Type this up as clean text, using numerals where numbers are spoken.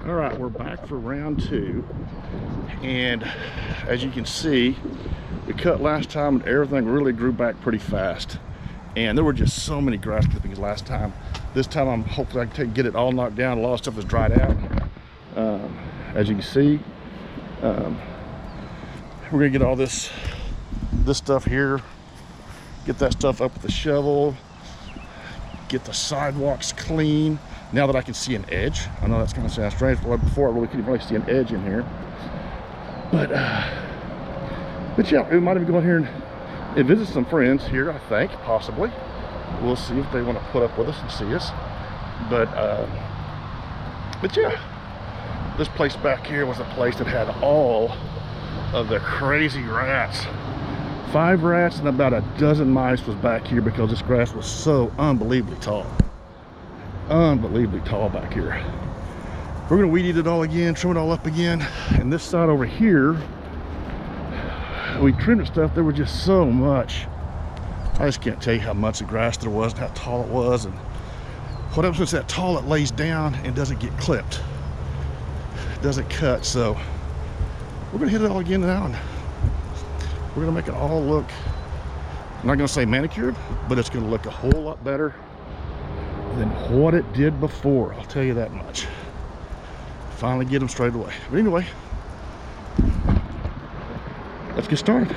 All right, we're back for round two, and as you can see, we cut last time and everything really grew back pretty fast, and there were just so many grass clippings last time. This time I'm hopefully I can get it all knocked down. A lot of stuff is dried out. As you can see, we're gonna get all this stuff here, get that stuff up with the shovel, get the sidewalks clean. Now that I can see an edge, I know that's going to sound strange, but before I really couldn't really see an edge in here. But yeah, we might even go in here and visit some friends here, I think, possibly. We'll see if they want to put up with us and see us. But yeah, this place back here was a place that had all of the crazy rats. 5 rats and about a dozen mice was back here because this grass was so unbelievably tall. Unbelievably tall back here. We're gonna weed eat it all again, trim it all up again. And this side over here, we trimmed the stuff. There was just so much. I just can't tell you how much of grass there was and how tall it was. And what happens when it's that tall, it lays down and doesn't get clipped. It doesn't cut. So we're gonna hit it all again now, and we're gonna make it all look, I'm not gonna say manicured, but it's gonna look a whole lot better than what it did before. I'll tell you that much. Finally get them straight away. But anyway, let's get started.